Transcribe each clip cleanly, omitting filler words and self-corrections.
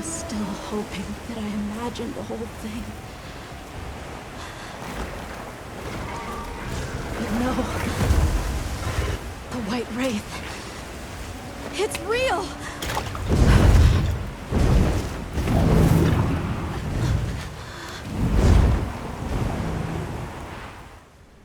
Still hoping that I imagined the whole thing. But no. The White Wraith. It's real!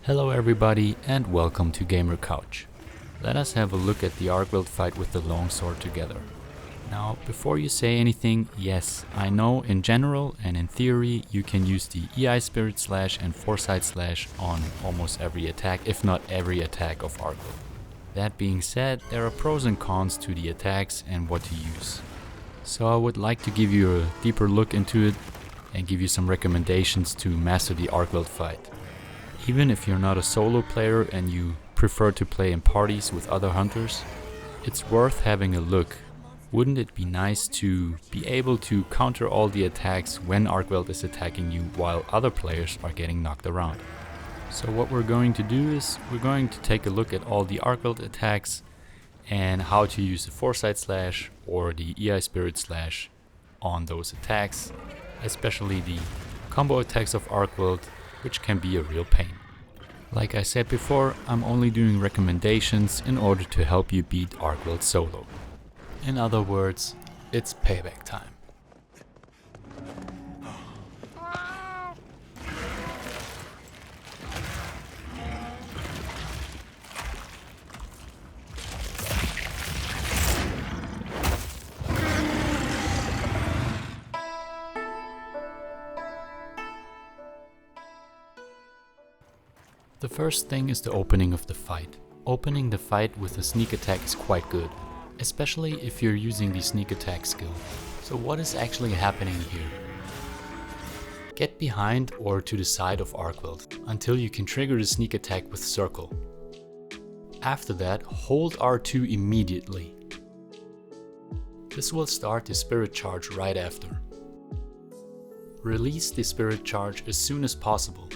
Hello everybody and welcome to Gamer Couch. Let us have a look at the Arkveld fight with the Longsword together. Now, before you say anything, yes, I know in general and in theory you can use the EI Spirit Slash and Foresight Slash on almost every attack, if not every attack of Arkveld. That being said, there are pros and cons to the attacks and what to use. So I would like to give you a deeper look into it and give you some recommendations to master the Arkveld fight. Even if you're not a solo player and you prefer to play in parties with other hunters, it's worth having a look. Wouldn't it be nice to be able to counter all the attacks when Arkveld is attacking you while other players are getting knocked around? So what we're going to do is we're going to take a look at all the Arkveld attacks and how to use the Foresight Slash or the EI Spirit Slash on those attacks, especially the combo attacks of Arkveld, which can be a real pain. Like I said before, I'm only doing recommendations in order to help you beat Arkveld solo. In other words, it's payback time. The first thing is the opening of the fight. Opening the fight with a sneak attack is quite good, especially if you're using the sneak attack skill. So what is actually happening here? Get behind or to the side of Arkveld until you can trigger the sneak attack with circle. After that, hold R2 immediately. This will start the spirit charge right after. Release the spirit charge as soon as possible.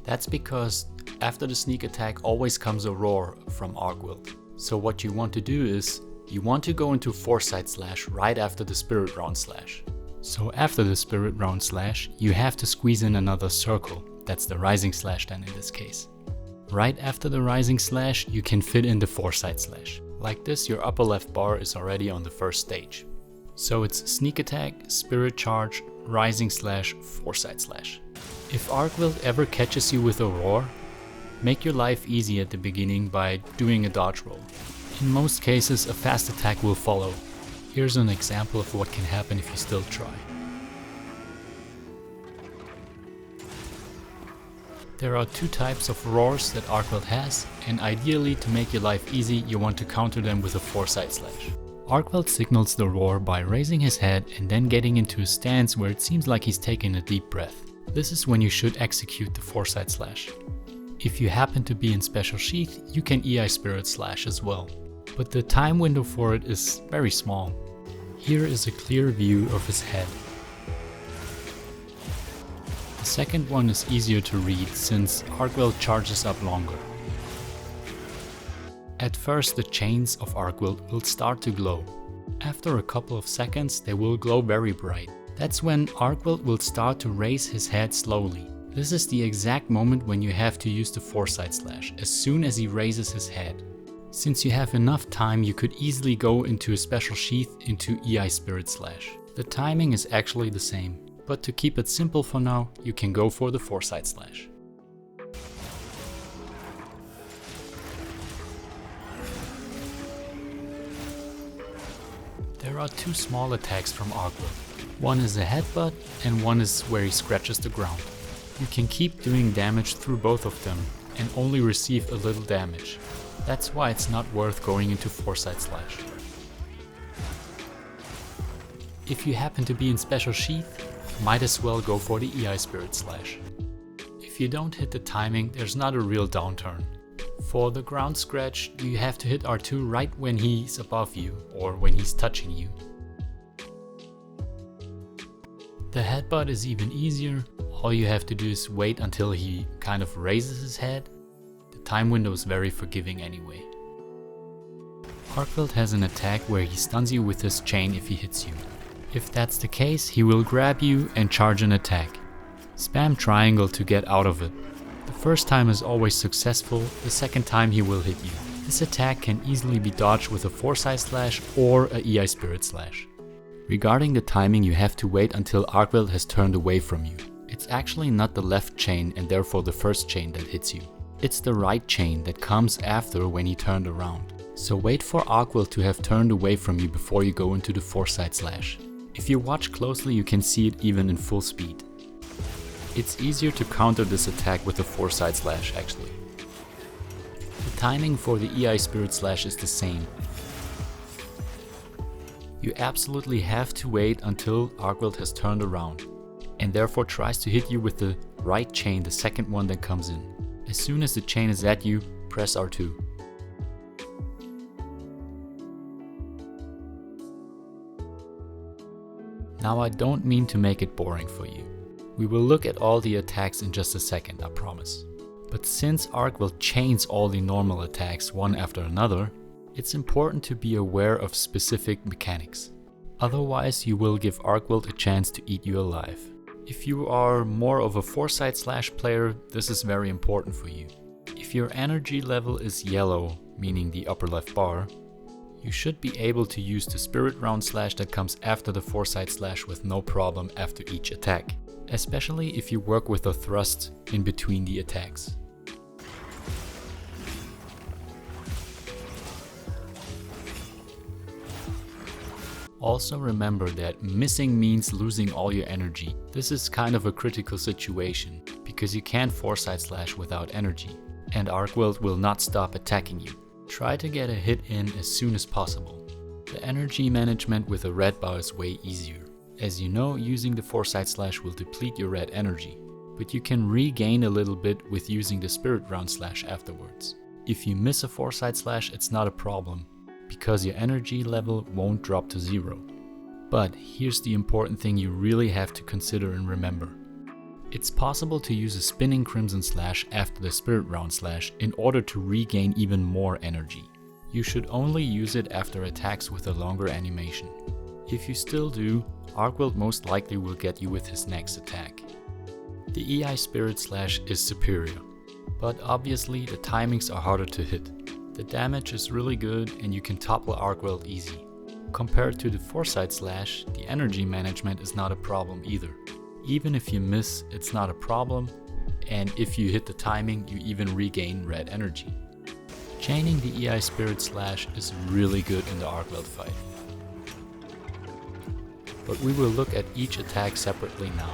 That's because after the sneak attack always comes a roar from Arkveld. So what you want to do is, you want to go into Foresight Slash right after the Spirit Round Slash. So after the Spirit Round Slash, you have to squeeze in another circle. That's the Rising Slash then in this case. Right after the Rising Slash, you can fit in the Foresight Slash. Like this, your upper left bar is already on the first stage. So it's Sneak Attack, Spirit Charge, Rising Slash, Foresight Slash. If Arkveld ever catches you with a roar, make your life easy at the beginning by doing a dodge roll. In most cases, a fast attack will follow. Here's an example of what can happen if you still try. There are two types of roars that Arkveld has, and ideally to make your life easy, you want to counter them with a Foresight Slash. Arkveld signals the roar by raising his head and then getting into a stance where it seems like he's taking a deep breath. This is when you should execute the Foresight Slash. If you happen to be in Special Sheath, you can EI Spirit Slash as well. But the time window for it is very small. Here is a clear view of his head. The second one is easier to read since Arkveld charges up longer. At first the chains of Arkveld will start to glow. After a couple of seconds they will glow very bright. That's when Arkveld will start to raise his head slowly. This is the exact moment when you have to use the Foresight Slash, as soon as he raises his head. Since you have enough time, you could easily go into a Special Sheath into EI Spirit Slash. The timing is actually the same, but to keep it simple for now, you can go for the Foresight Slash. There are two small attacks from Arkveld. One is a headbutt and one is where he scratches the ground. You can keep doing damage through both of them and only receive a little damage. That's why it's not worth going into Foresight Slash. If you happen to be in Special Sheath, might as well go for the EI Spirit Slash. If you don't hit the timing, there's not a real downturn. For the ground scratch, you have to hit R2 right when he's above you or when he's touching you. The headbutt is even easier. All you have to do is wait until he kind of raises his head. The time window is very forgiving anyway. Arkveld has an attack where he stuns you with his chain if he hits you. If that's the case, he will grab you and charge an attack. Spam triangle to get out of it. The first time is always successful, the second time he will hit you. This attack can easily be dodged with a Foresight slash or a EI Spirit slash. Regarding the timing, you have to wait until Arkveld has turned away from you. It's actually not the left chain and therefore the first chain that hits you. It's the right chain that comes after when he turned around. So wait for Arkveld to have turned away from you before you go into the Foresight slash. If you watch closely, you can see it even in full speed. It's easier to counter this attack with the Foresight slash actually. The timing for the EI Spirit slash is the same. You absolutely have to wait until Arkveld has turned around, and therefore tries to hit you with the right chain, the second one that comes in. As soon as the chain is at you, press R2. Now I don't mean to make it boring for you. We will look at all the attacks in just a second, I promise. But since Arkveld chains all the normal attacks one after another, it's important to be aware of specific mechanics. Otherwise you will give Arkveld a chance to eat you alive. If you are more of a Foresight slash player, this is very important for you. If your energy level is yellow, meaning the upper left bar, you should be able to use the Spirit Round slash that comes after the Foresight slash with no problem after each attack, especially if you work with a thrust in between the attacks. Also remember that missing means losing all your energy. This is kind of a critical situation, because you can't Foresight slash without energy, and Arkveld will not stop attacking you. Try to get a hit in as soon as possible. The energy management with a red bar is way easier. As you know, using the Foresight slash will deplete your red energy, but you can regain a little bit with using the Spirit Round slash afterwards. If you miss a Foresight slash, it's not a problem, because your energy level won't drop to 0. But here's the important thing you really have to consider and remember. It's possible to use a spinning Crimson slash after the Spirit Round slash in order to regain even more energy. You should only use it after attacks with a longer animation. If you still do, Arkveld most likely will get you with his next attack. The EI Spirit slash is superior, but obviously the timings are harder to hit. The damage is really good and you can topple Arkveld easy. Compared to the Foresight slash, the energy management is not a problem either. Even if you miss, it's not a problem, and if you hit the timing, you even regain red energy. Chaining the EI Spirit slash is really good in the Arkveld fight. But we will look at each attack separately now.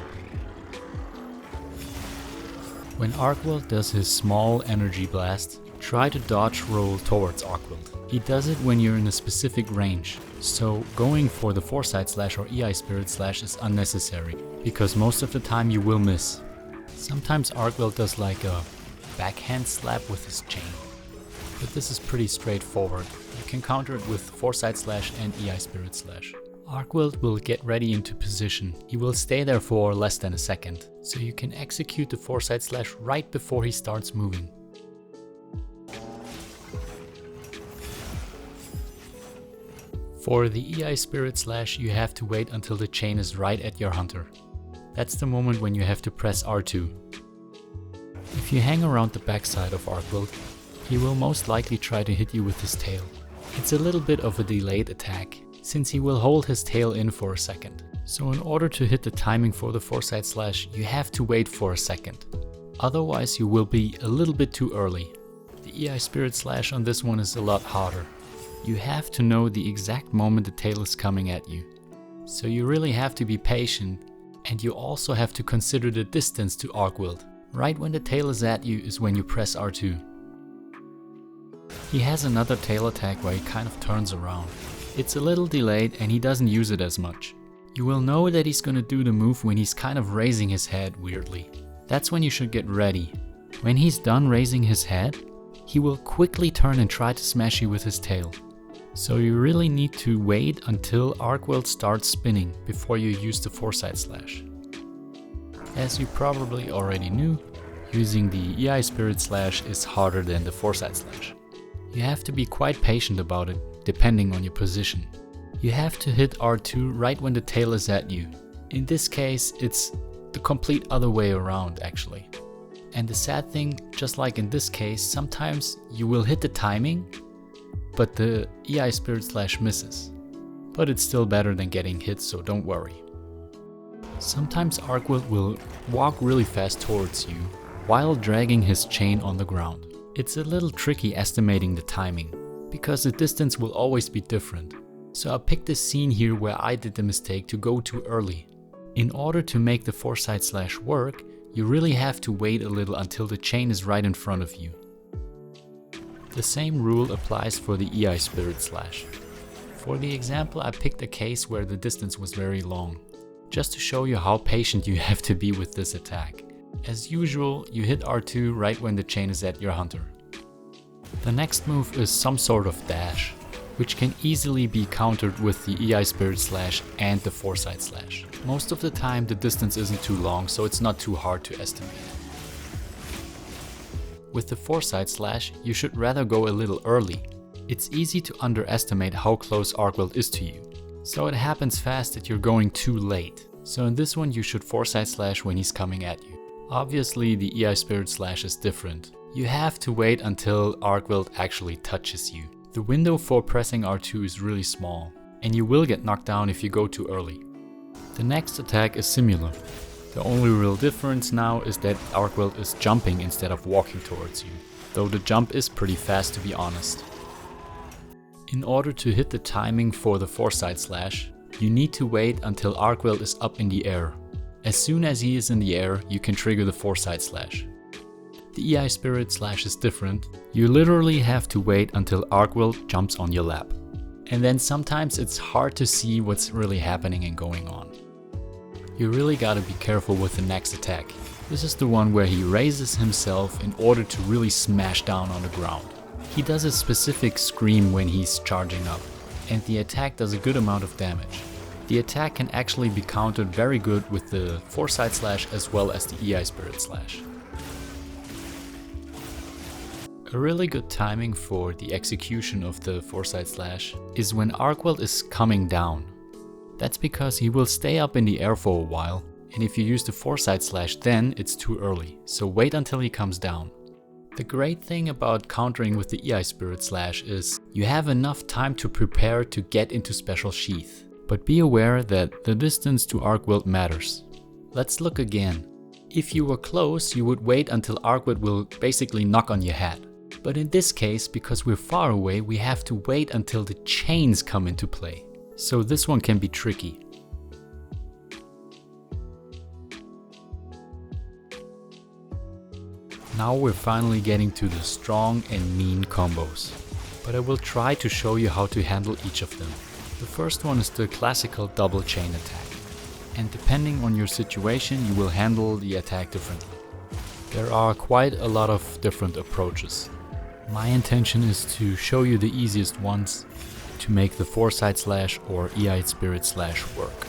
When Arkveld does his small energy blast, try to dodge roll towards Arkveld. He does it when you're in a specific range, so going for the Foresight slash or EI Spirit slash is unnecessary, because most of the time you will miss. Sometimes Arkveld does like a backhand slap with his chain, but this is pretty straightforward. You can counter it with Foresight slash and EI Spirit slash. Arkveld will get ready into position. He will stay there for less than a second, so you can execute the Foresight slash right before he starts moving. For the EI Spirit slash, you have to wait until the chain is right at your hunter. That's the moment when you have to press R2. If you hang around the backside of Arkveld, he will most likely try to hit you with his tail. It's a little bit of a delayed attack, since he will hold his tail in for a second. So in order to hit the timing for the Foresight slash, you have to wait for a second. Otherwise you will be a little bit too early. The EI Spirit slash on this one is a lot harder. You have to know the exact moment the tail is coming at you. So you really have to be patient, and you also have to consider the distance to Arkveld. Right when the tail is at you is when you press R2. He has another tail attack where he kind of turns around. It's a little delayed and he doesn't use it as much. You will know that he's gonna do the move when he's kind of raising his head weirdly. That's when you should get ready. When he's done raising his head, he will quickly turn and try to smash you with his tail. So you really need to wait until Arkveld starts spinning before you use the Foresight slash. As you probably already knew, using the EI Spirit slash is harder than the Foresight slash. You have to be quite patient about it, depending on your position. You have to hit R2 right when the tail is at you. In this case, it's the complete other way around actually. And the sad thing, just like in this case, sometimes you will hit the timing, but the EI Spirit Slash misses. But it's still better than getting hit, so don't worry. Sometimes Arkveld will walk really fast towards you while dragging his chain on the ground. It's a little tricky estimating the timing, because the distance will always be different. So I picked this scene here where I did the mistake to go too early. In order to make the Foresight Slash work, you really have to wait a little until the chain is right in front of you. The same rule applies for the EI Spirit Slash. For the example, I picked a case where the distance was very long, just to show you how patient you have to be with this attack. As usual, you hit R2 right when the chain is at your hunter. The next move is some sort of dash, which can easily be countered with the EI Spirit Slash and the Foresight Slash. Most of the time the distance isn't too long, so it's not too hard to estimate. With the Foresight Slash, you should rather go a little early. It's easy to underestimate how close Arkveld is to you, so it happens fast that you're going too late. So in this one you should Foresight Slash when he's coming at you. Obviously the EI Spirit Slash is different. You have to wait until Arkveld actually touches you. The window for pressing R2 is really small, and you will get knocked down if you go too early. The next attack is similar. The only real difference now is that Arkveld is jumping instead of walking towards you, though the jump is pretty fast to be honest. In order to hit the timing for the Foresight Slash, you need to wait until Arkveld is up in the air. As soon as he is in the air, you can trigger the Foresight Slash. The EI Spirit Slash is different. You literally have to wait until Arkveld jumps on your lap. And then sometimes it's hard to see what's really happening and going on. You really gotta be careful with the next attack. This is the one where he raises himself in order to really smash down on the ground. He does a specific scream when he's charging up, and the attack does a good amount of damage. The attack can actually be countered very good with the Foresight Slash as well as the EI Spirit Slash. A really good timing for the execution of the Foresight Slash is when Arkveld is coming down. That's because he will stay up in the air for a while, and if you use the Foresight Slash then it's too early, so wait until he comes down. The great thing about countering with the EI Spirit Slash is you have enough time to prepare to get into special sheath. But be aware that the distance to Arkveld matters. Let's look again. If you were close, you would wait until Arkveld will basically knock on your head. But in this case, because we're far away, we have to wait until the chains come into play. So this one can be tricky. Now we're finally getting to the strong and mean combos. But I will try to show you how to handle each of them. The first one is the classical double chain attack. And depending on your situation, you will handle the attack differently. There are quite a lot of different approaches. My intention is to show you the easiest ones to make the Foresight Slash or EI Spirit Slash work.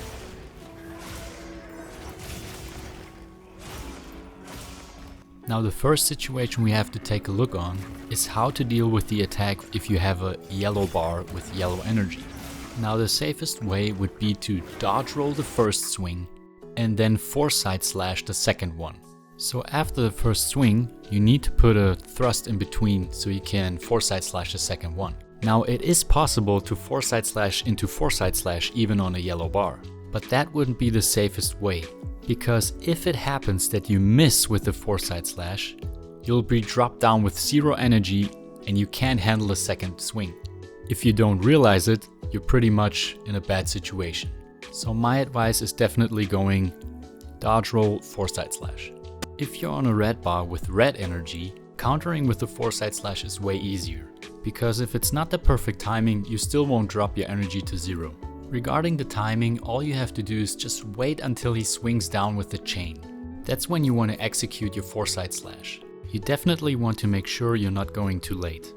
Now the first situation we have to take a look on is how to deal with the attack if you have a yellow bar with yellow energy. Now the safest way would be to dodge roll the first swing and then Foresight Slash the second one. So after the first swing, you need to put a thrust in between so you can Foresight Slash the second one. Now it is possible to Foresight Slash into Foresight Slash even on a yellow bar, but that wouldn't be the safest way, because if it happens that you miss with the Foresight Slash, you'll be dropped down with 0 energy and you can't handle a second swing. If you don't realize it, you're pretty much in a bad situation. So my advice is definitely going dodge roll, Foresight Slash. If you're on a red bar with red energy, countering with the Foresight Slash is way easier, because if it's not the perfect timing, you still won't drop your energy to 0. Regarding the timing, all you have to do is just wait until he swings down with the chain. That's when you want to execute your Foresight Slash. You definitely want to make sure you're not going too late.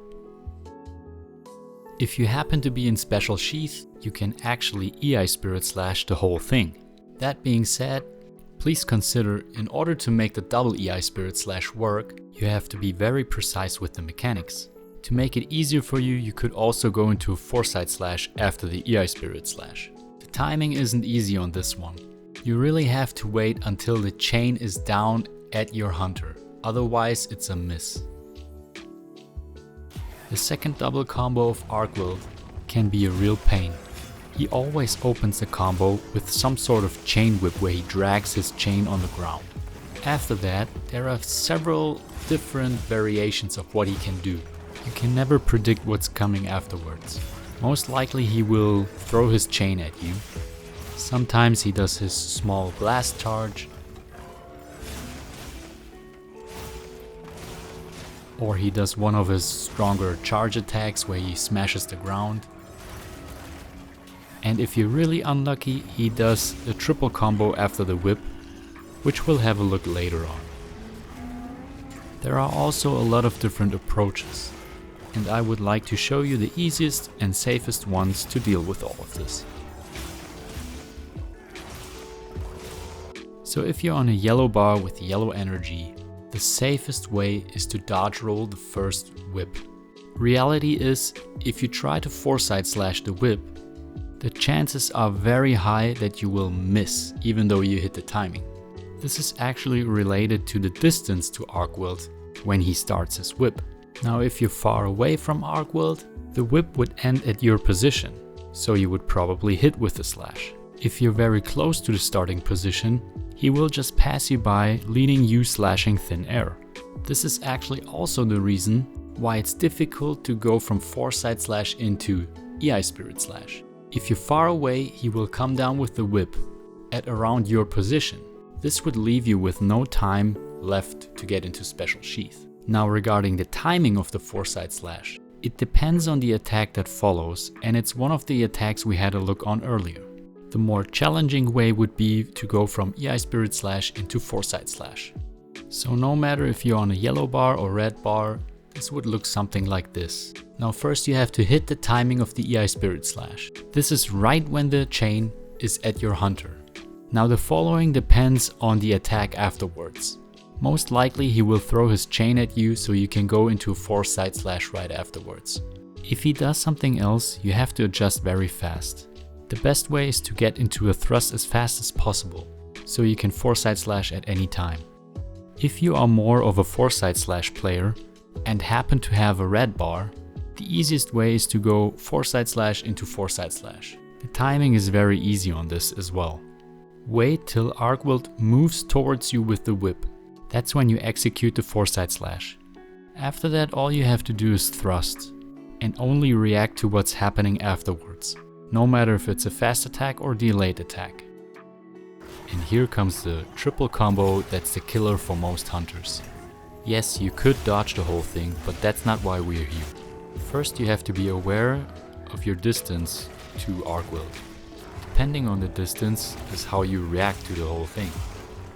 If you happen to be in special sheath, you can actually EI Spirit Slash the whole thing. That being said, please consider, in order to make the double EI Spirit Slash work, you have to be very precise with the mechanics. To make it easier for you, you could also go into a Foresight slash after the EI Spirit slash. The timing isn't easy on this one. You really have to wait until the chain is down at your hunter, otherwise it's a miss. The second double combo of Arkveld can be a real pain. He always opens the combo with some sort of chain whip where he drags his chain on the ground. After that, there are several different variations of what he can do. You can never predict what's coming afterwards. Most likely he will throw his chain at you. Sometimes he does his small blast charge. Or he does one of his stronger charge attacks where he smashes the ground. And if you're really unlucky, he does a triple combo after the whip, which we'll have a look later on. There are also a lot of different approaches, and I would like to show you the easiest and safest ones to deal with all of this. So if you're on a yellow bar with yellow energy, the safest way is to dodge roll the first whip. Reality is, if you try to Foresight slash the whip, the chances are very high that you will miss, even though you hit the timing. This is actually related to the distance to Arkveld when he starts his whip. Now if you're far away from Arkveld, the whip would end at your position, so you would probably hit with the slash. If you're very close to the starting position, he will just pass you by, leading you slashing thin air. This is actually also the reason why it's difficult to go from Foresight slash into EI Spirit slash. If you're far away, he will come down with the whip at around your position. This would leave you with no time left to get into special sheath. Now regarding the timing of the Foresight slash, it depends on the attack that follows, and it's one of the attacks we had a look on earlier. The more challenging way would be to go from EI Spirit slash into Foresight slash. So no matter if you're on a yellow bar or red bar, this would look something like this. Now first you have to hit the timing of the EI Spirit slash. This is right when the chain is at your hunter. Now the following depends on the attack afterwards. Most likely he will throw his chain at you, so you can go into a Foresight slash right afterwards. If he does something else, you have to adjust very fast. The best way is to get into a thrust as fast as possible, so you can Foresight slash at any time. If you are more of a Foresight slash player and happen to have a red bar, the easiest way is to go Foresight slash into Foresight slash. The timing is very easy on this as well. Wait till Arkveld moves towards you with the whip. That's when you execute the Foresight slash. After that, all you have to do is thrust and only react to what's happening afterwards, no matter if it's a fast attack or delayed attack. And here comes the triple combo that's the killer for most hunters. Yes, you could dodge the whole thing, but that's not why we're here. First you have to be aware of your distance to Arkveld. Depending on the distance is how you react to the whole thing.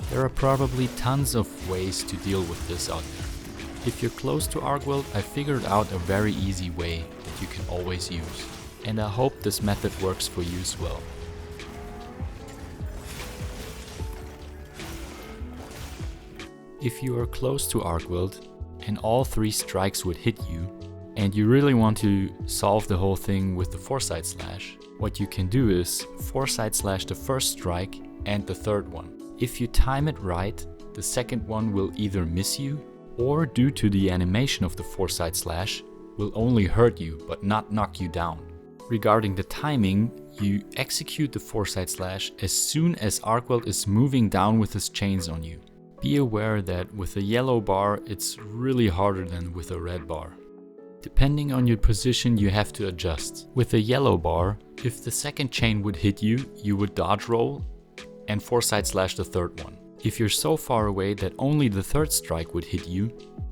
There are probably tons of ways to deal with this out there. If you're close to Arkveld, I figured out a very easy way that you can always use. And I hope this method works for you as well. If you are close to Arkveld and all three strikes would hit you, and you really want to solve the whole thing with the Foresight slash, what you can do is Foresight slash the first strike and the third one. If you time it right, the second one will either miss you, or due to the animation of the Foresight slash, will only hurt you but not knock you down. Regarding the timing, you execute the Foresight slash as soon as Arkveld is moving down with his chains on you. Be aware that with a yellow bar, it's really harder than with a red bar. Depending on your position, you have to adjust. With a yellow bar, if the second chain would hit you, you would dodge roll and Foresight slash the third one. If you're so far away that only the third strike would hit you,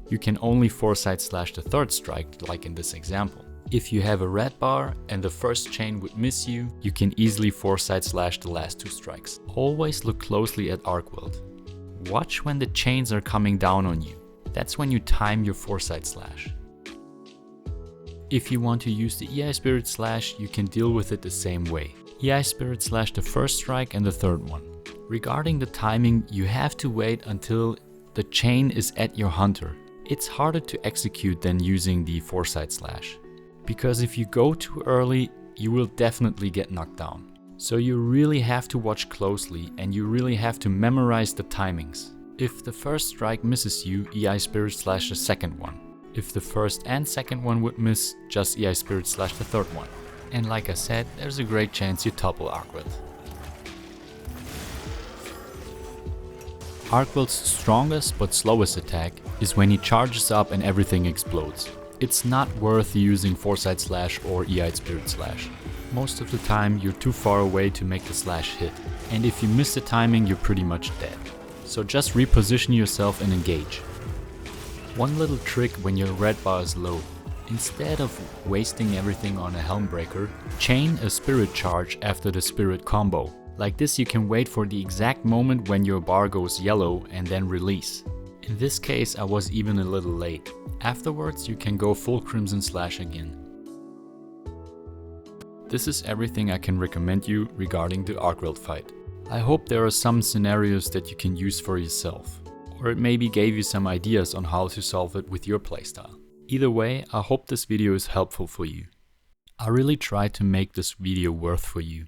you can only Foresight slash the third strike, like in this example. If you have a red bar and the first chain would miss you, you can easily Foresight slash the last two strikes. Always look closely at Arkveld. Watch when the chains are coming down on you. That's when you time your Foresight slash. If you want to use the EI Spirit slash, you can deal with it the same way. EI Spirit slash the first strike and the third one. Regarding the timing, you have to wait until the chain is at your hunter. It's harder to execute than using the Foresight slash, because if you go too early, you will definitely get knocked down. So you really have to watch closely and you really have to memorize the timings. If the first strike misses you, EI Spirit slash the second one. If the first and second one would miss, just EI Spirit slash the third one. And like I said, there's a great chance you topple Arkveld. Arkveld's strongest but slowest attack is when he charges up and everything explodes. It's not worth using Foresight slash or EI Spirit slash. Most of the time you're too far away to make the slash hit, and if you miss the timing you're pretty much dead. So just reposition yourself and engage. One little trick when your red bar is low. Instead of wasting everything on a helm breaker, chain a spirit charge after the spirit combo. Like this you can wait for the exact moment when your bar goes yellow and then release. In this case I was even a little late. Afterwards you can go full Crimson Slash again. This is everything I can recommend you regarding the Arkveld fight. I hope there are some scenarios that you can use for yourself, or it maybe gave you some ideas on how to solve it with your playstyle. Either way, I hope this video is helpful for you. I really tried to make this video worth for you.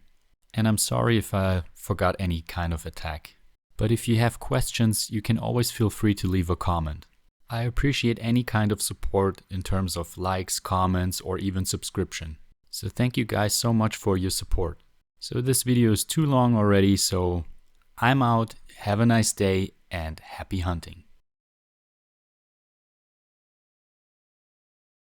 And I'm sorry if I forgot any kind of attack. But if you have questions, you can always feel free to leave a comment. I appreciate any kind of support in terms of likes, comments, or even subscription. So thank you guys so much for your support. So this video is too long already, so I'm out. Have a nice day and happy hunting.